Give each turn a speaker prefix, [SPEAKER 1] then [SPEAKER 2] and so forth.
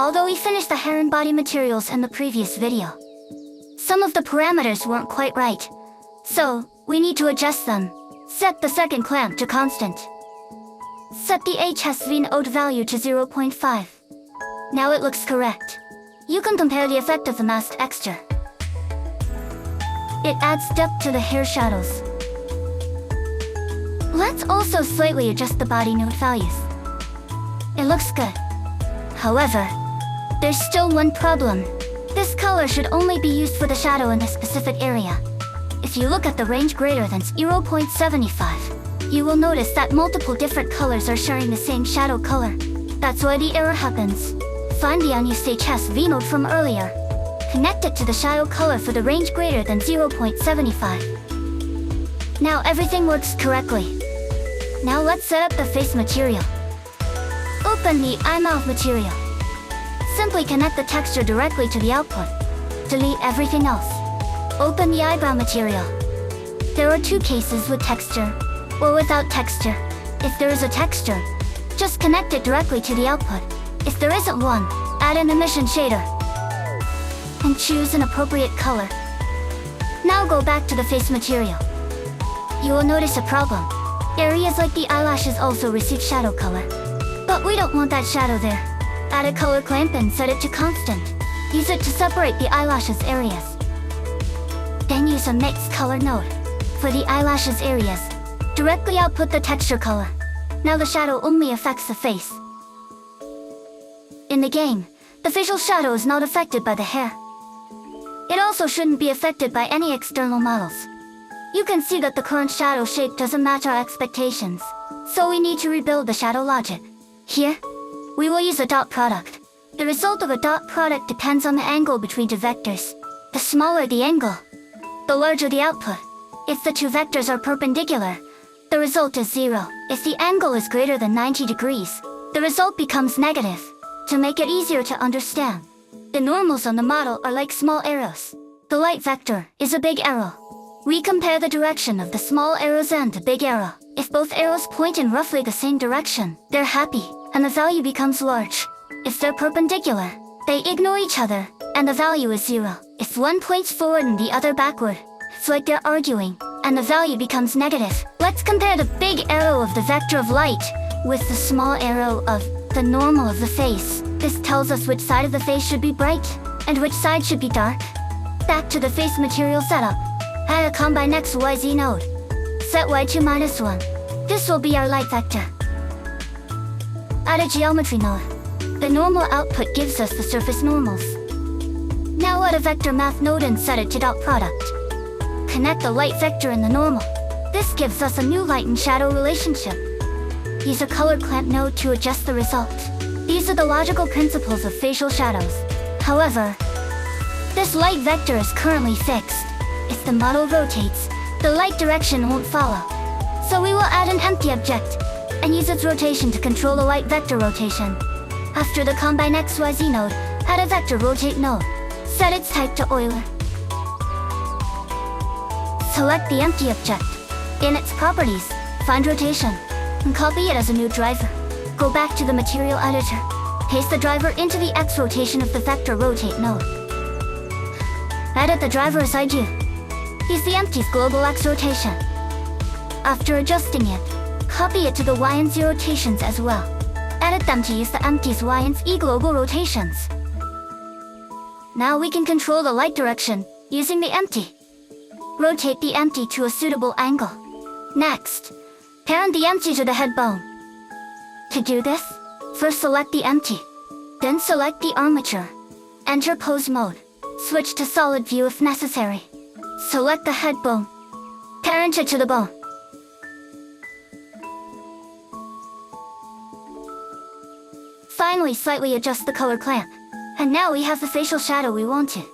[SPEAKER 1] Although we finished the hair and body materials in the previous video, some of the parameters weren't quite right, so we need to adjust them. Set the second clamp to constant. Set the HSV node value to 0.5. Now it looks correct. You can compare the effect of the mask texture. It adds depth to the hair shadows. Let's also slightly adjust the body node values. It looks good. However, there's still one problem. This color should only be used for the shadow in a specific area. If you look at the range greater than 0.75, you will notice that multiple different colors are sharing the same shadow color. That's why the error happens. Find the unused HSV node from earlier. Connect it to the shadow color for the range greater than 0.75. Now everything works correctly. Now let's set up the face material. Open the eye mouth material. Simply connect the texture directly to the output. Delete everything else. Open the eyebrow material. There are two cases with texture or without texture. If there is a texture, just connect it directly to the output. If there isn't one, add an emission shader and choose an appropriate color. Now go back to the face material. You will notice a problem. Areas like the eyelashes also receive shadow color. But we don't want that shadow there. Add a color clamp and set it to constant. Use it to separate the eyelashes areas. Then use a mixed color node. For the eyelashes areas, directly output the texture color. Now the shadow only affects the face. In the game, the facial shadow is not affected by the hair. It also shouldn't be affected by any external models. You can see that the current shadow shape doesn't match our expectations, so we need to rebuild the shadow logic. Here, we will use a dot product. The result of a dot product depends on the angle between two vectors. The smaller the angle, the larger the output. If the two vectors are perpendicular, the result is 0. If the angle is greater than 90 degrees, the result becomes negative. To make it easier to understand, the normals on the model are like small arrows. The light vector is a big arrow. We compare the direction of the small arrows and the big arrow. If both arrows point in roughly the same direction, they're happy, and the value becomes large. If they're perpendicular, they ignore each other, and the value is 0. If one points forward and the other backward, it's like they're arguing, and the value becomes negative. Let's compare the big arrow of the vector of light with the small arrow of the normal of the face. This tells us which side of the face should be bright, and which side should be dark. Back to the face material setup. Add a combine XYZ node. Set Y2-1. This will be our light vector. Add a geometry node. The normal output gives us the surface normals. Now add a vector math node and set it to dot product. Connect the light vector and the normal. This gives us a new light and shadow relationship. Use a color clamp node to adjust the result. These are the logical principles of facial shadows. However, this light vector is currently fixed. If the model rotates, the light direction won't follow. So we will add an empty object and use its rotation to control the light vector rotation. After the combine XYZ node, add a vector rotate node. Set its type to Euler. Select the empty object. In its properties, find rotation, and copy it as a new driver. Go back to the material editor. Paste the driver into the X rotation of the vector rotate node. Edit the driver as I do. Use the empty's global X rotation. After adjusting it, copy it to the Y and Z rotations as well. Edit them to use the empty's Y and Z global rotations. Now we can control the light direction using the empty. Rotate the empty to a suitable angle. Next, parent the empty to the head bone. To do this, first select the empty. Then select the armature. Enter pose mode. Switch to solid view if necessary. Select the head bone. Parent it to the bone. Finally, slightly adjust the color clamp. And now we have the facial shadow we wanted.